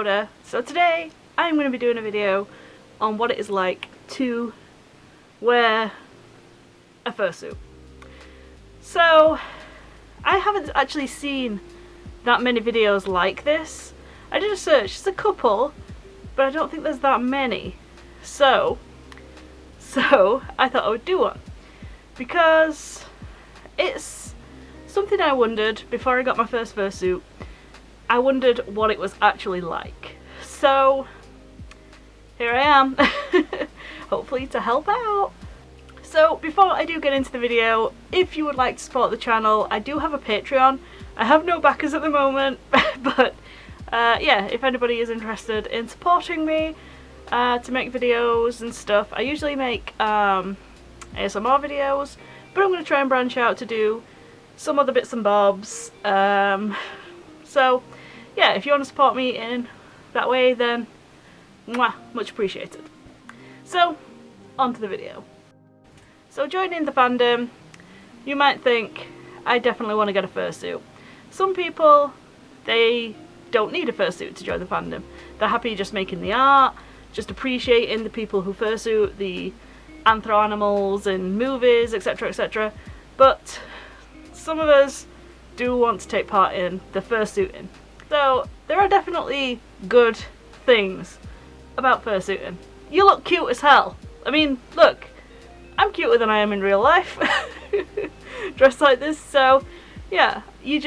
Koda. So today I'm going to be doing a video on what it is like to wear a fursuit. So I haven't actually seen that many videos like this. I did a search, there's a couple, but I don't think there's that many. So I thought I would do one because it's something I wondered before I got my first fursuit. I wondered what it was actually like. So here I am, hopefully to help out. So before I do get into the video, if you would like to support the channel, I do have a Patreon. I have no backers at the moment, but yeah, if anybody is interested in supporting me to make videos and stuff, I usually make ASMR videos, but I'm going to try and branch out to do some other bits and bobs. So yeah, if you want to support me in that way, then mwah, much appreciated. So on to the video. So joining the fandom, you might think, I definitely want to get a fursuit. Some people, they don't need a fursuit to join the fandom. They're happy just making the art, just appreciating the people who fursuit, the anthro animals in movies, etc, etc. But some of us do want to take part in the fursuiting. So there are definitely good things about fursuiting. You look cute as hell. I mean, look, I'm cuter than I am in real life, dressed like this, so yeah, you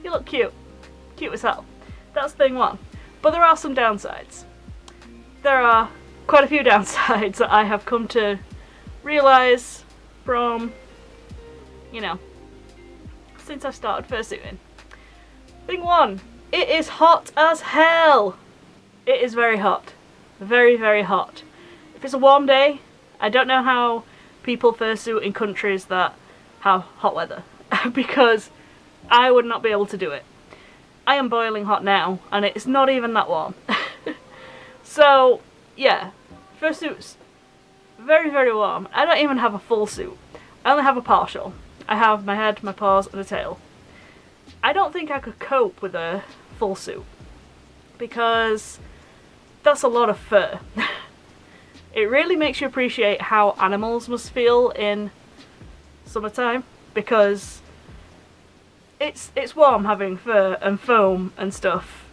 look cute as hell. That's thing one. But there are some downsides. There are quite a few downsides that I have come to realise from, you know, since I started fursuiting. Thing one, it is hot as hell. It is very hot. Very, very hot. If it's a warm day, I don't know how people fursuit in countries that have hot weather, because I would not be able to do it. I am boiling hot now, and it's not even that warm. So, yeah, fursuit's very, very warm. I don't even have a full suit. I only have a partial. I have my head, my paws, and a tail. I don't think I could cope with a full suit, because that's a lot of fur. It really makes you appreciate how animals must feel in summertime, because it's warm having fur and foam and stuff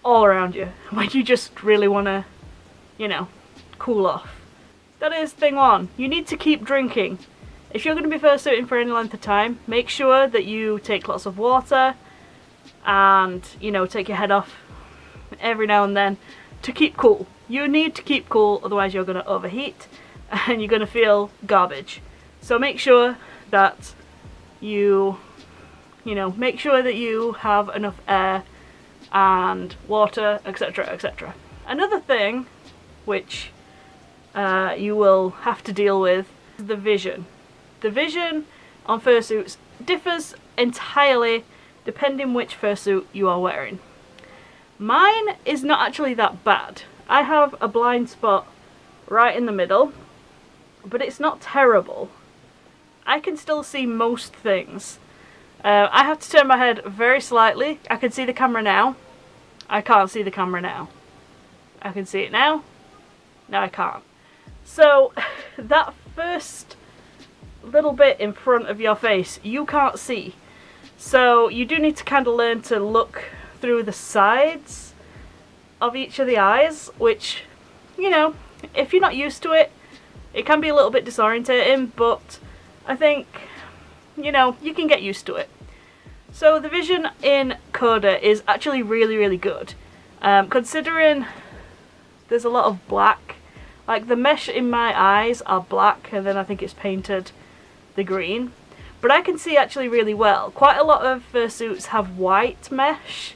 all around you when you just really want to, you know, cool off. That is thing one. You need to keep drinking. If you're going to be fursuiting for any length of time, make sure that you take lots of water and, you know, take your head off every now and then to keep cool. You need to keep cool, otherwise you're going to overheat and you're going to feel garbage. So make sure that you make sure that you have enough air and water, etc, etc. Another thing which you will have to deal with is the vision. The vision on fursuits differs entirely depending which fursuit you are wearing. Mine is not actually that bad. I have a blind spot right in the middle, but it's not terrible. I can still see most things. I have to turn my head very slightly. I can see the camera now. I can't see the camera now. I can see it now. No, I can't. So that first little bit in front of your face, you can't see. So you do need to kind of learn to look through the sides of each of the eyes, which, you know, if you're not used to it, it can be a little bit disorientating, but I think, you know, you can get used to it. So the vision in Koda is actually really, really good. Considering there's a lot of black, like the mesh in my eyes are black and then I think it's painted the green. But I can see actually really well. Quite a lot of fursuits have white mesh,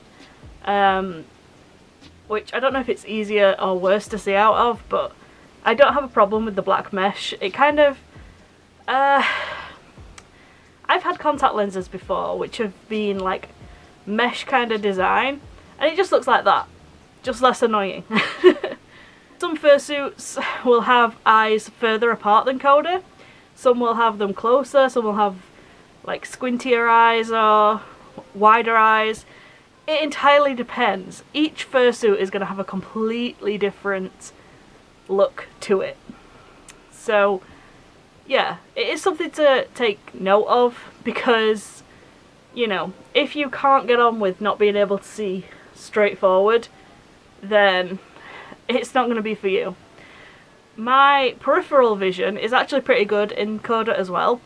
which I don't know if it's easier or worse to see out of, but I don't have a problem with the black mesh. It kind of, I've had contact lenses before which have been like mesh kind of design, and it just looks like that, just less annoying. Some fursuits will have eyes further apart than Koda. Some will have them closer, some will have like squintier eyes or wider eyes. it entirely depends. Each fursuit is going to have a completely different look to it. So yeah, it is something to take note of, because, you know, if you can't get on with not being able to see straight forward, then it's not going to be for you. My peripheral vision is actually pretty good in Koda as well.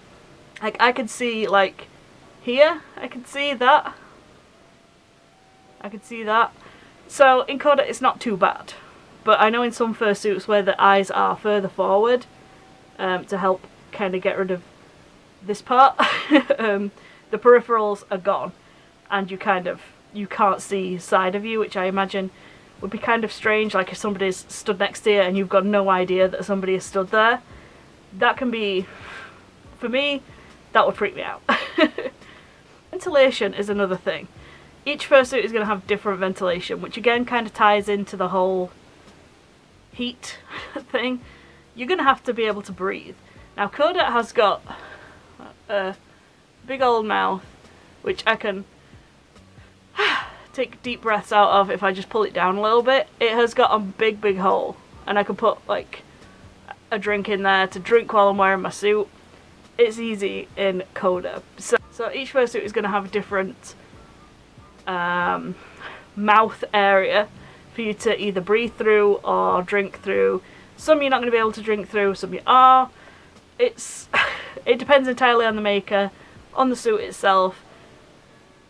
Like, I can see, like, here, I can see that. I can see that. So in Koda it's not too bad. But I know in some fursuits where the eyes are further forward, to help kind of get rid of this part, the peripherals are gone, and you can't see side of you, which I imagine would be kind of strange. Like if somebody's stood next to you and you've got no idea that somebody has stood there, that can be, for me, that would freak me out. Ventilation is another thing. Each fursuit is going to have different ventilation, which again kind of ties into the whole heat thing. You're going to have to be able to breathe. Now Koda has got a big old mouth, which I can take deep breaths out of if I just pull it down a little bit. It has got a big hole, and I can put like a drink in there to drink while I'm wearing my suit. It's easy in Koda. So each fursuit is going to have a different mouth area for you to either breathe through or drink through. Some you're not going to be able to drink through, some you are. It depends entirely on the maker, on the suit itself.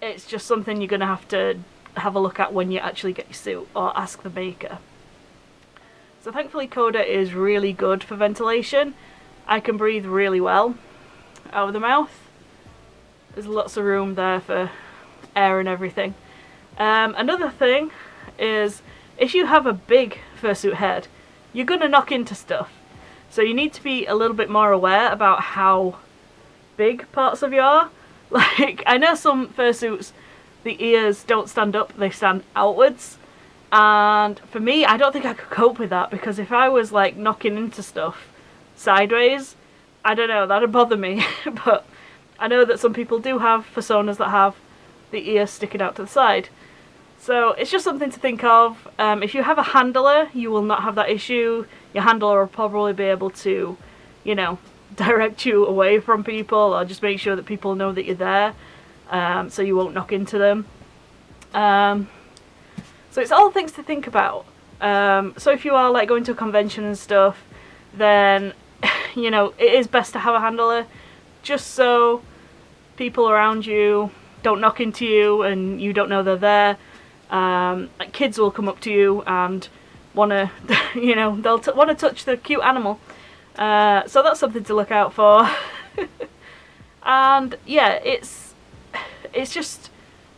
It's just something you're going to have a look at when you actually get your suit, or ask the maker. So thankfully Koda is really good for ventilation. I can breathe really well out of the mouth. There's lots of room there for air and everything. Another thing is, if you have a big fursuit head, you're going to knock into stuff. So you need to be a little bit more aware about how big parts of you are. Like, I know some fursuits, the ears don't stand up, they stand outwards. And for me, I don't think I could cope with that, because if I was like knocking into stuff sideways, I don't know, that'd bother me. But I know that some people do have personas that have the ear sticking out to the side. So it's just something to think of. If you have a handler, you will not have that issue. Your handler will probably be able to, you know, direct you away from people, or just make sure that people know that you're there, so you won't knock into them. So it's all things to think about. So if you are like going to a convention and stuff, then you know, it is best to have a handler, just so people around you don't knock into you and you don't know they're there. Like kids will come up to you and wanna, you know, they'll wanna touch the cute animal. So that's something to look out for. And yeah, it's just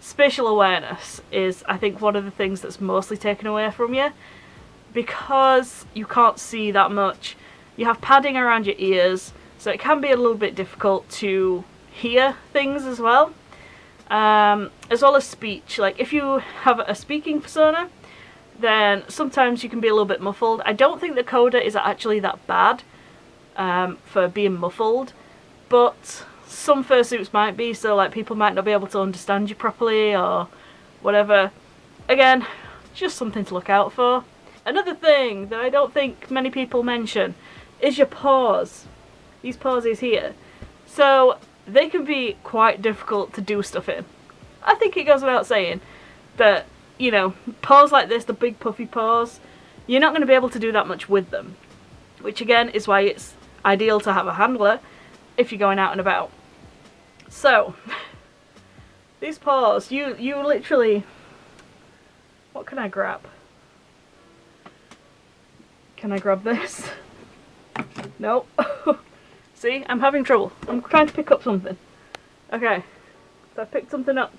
spatial awareness is, I think, one of the things that's mostly taken away from you, because you can't see that much. You have padding around your ears, so it can be a little bit difficult to hear things as well. As well as speech. Like if you have a speaking persona, then sometimes you can be a little bit muffled. I don't think the Koda is actually that bad for being muffled, but some fursuits might be, so like people might not be able to understand you properly or whatever. Again, just something to look out for. Another thing that I don't think many people mention is your paws. These pawsies here. So they can be quite difficult to do stuff in. I think it goes without saying that, you know, paws like this, the big puffy paws, you're not going to be able to do that much with them. Which again is why it's ideal to have a handler if you're going out and about. So, these paws, you literally... What can I grab? Can I grab this? No. See, I'm having trouble. I'm trying to pick up something. Okay, so I picked something up.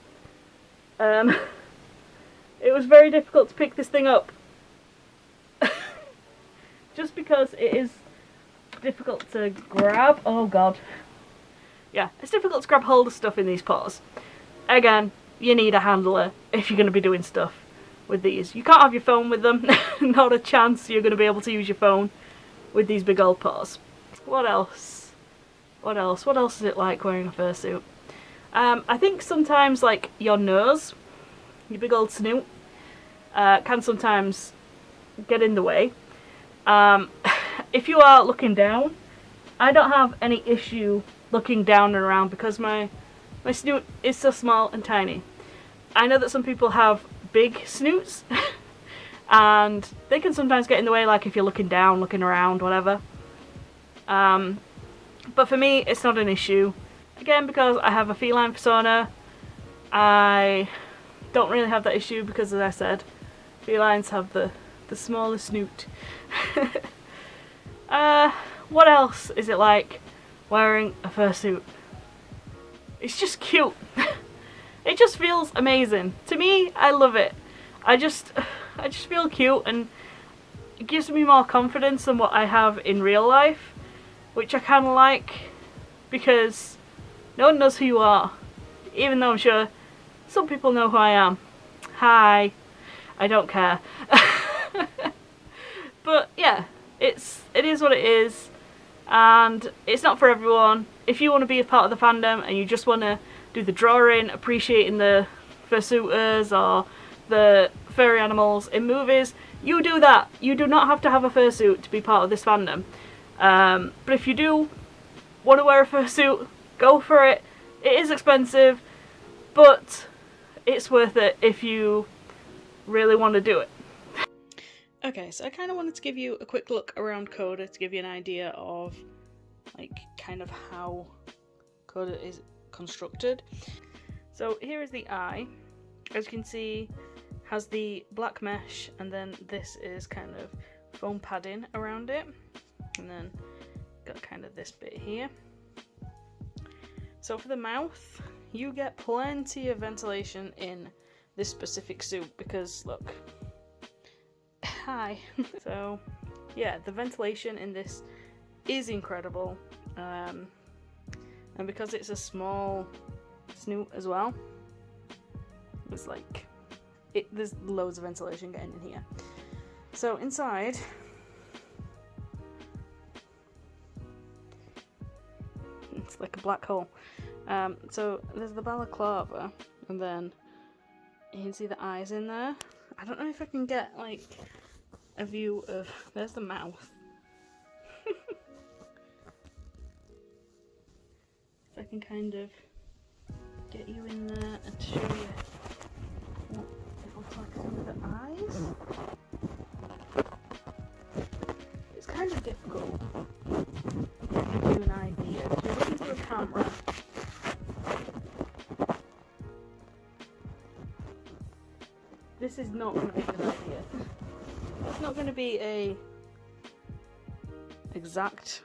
It was very difficult to pick this thing up. Just because it is difficult to grab. Oh god. Yeah, it's difficult to grab hold of stuff in these paws. Again, you need a handler if you're going to be doing stuff with these. You can't have your phone with them. Not a chance you're going to be able to use your phone with these big old paws. What else? What else? What else is it like wearing a fursuit? I think sometimes like your nose your big old snoot can sometimes get in the way. If you are looking down, I don't have any issue looking down and around because my snoot is so small and tiny. I know that some people have big snoots and they can sometimes get in the way, like if you're looking down, looking around, whatever. But for me, it's not an issue. Again, because I have a feline persona, I don't really have that issue because, as I said, felines have the smallest snoot. What else is it like wearing a fursuit? It's just cute. It just feels amazing. To me, I love it. I just feel cute, and it gives me more confidence than what I have in real life, which I kind of like, because no one knows who you are, even though I'm sure some people know who I am. Hi, I don't care. But yeah, it is what it is, and it's not for everyone. If you want to be a part of the fandom and you just want to do the drawing, appreciating the fursuiters or the furry animals in movies, you do that. You do not have to have a fursuit to be part of this fandom. But if you do want to wear a fursuit, go for it. It is expensive, but it's worth it if you really want to do it. Okay, so I kind of wanted to give you a quick look around Koda to give you an idea of like kind of how Koda is constructed. So here is the eye. As you can see, has the black mesh, and then this is kind of foam padding around it, and then got kind of this bit here. So for the mouth, you get plenty of ventilation in this specific suit because look, hi. So yeah, the ventilation in this is incredible, and because it's a small snoot as well, it's like there's loads of ventilation getting in here. So inside, it's like a black hole. So there's the balaclava, and then you can see the eyes in there. I don't know if I can get like a view of, there's the mouth. If I can kind of get you in there and show you what it looks like through the eyes. It's kind of difficult to give you an idea. If you're looking through a camera, this is not going to be a good idea. It's not going to be a exact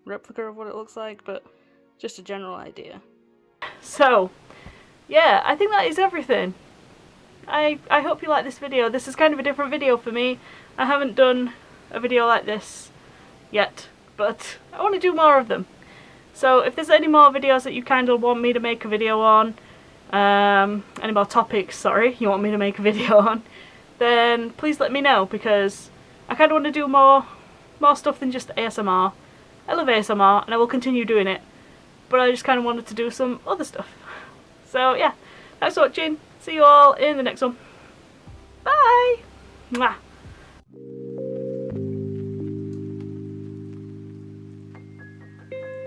replica of what it looks like, but just a general idea. So yeah, I think that is everything. I hope you like this video. This is kind of a different video for me. I haven't done a video like this yet, but I want to do more of them. So if there's any more videos that you kind of want me to make a video on, any more topics, sorry, you want me to make a video on, then please let me know, because I kind of want to do more stuff than just ASMR. I love ASMR and I will continue doing it, but I just kind of wanted to do some other stuff. So yeah, thanks for watching. See you all in the next one. Bye! Mwah.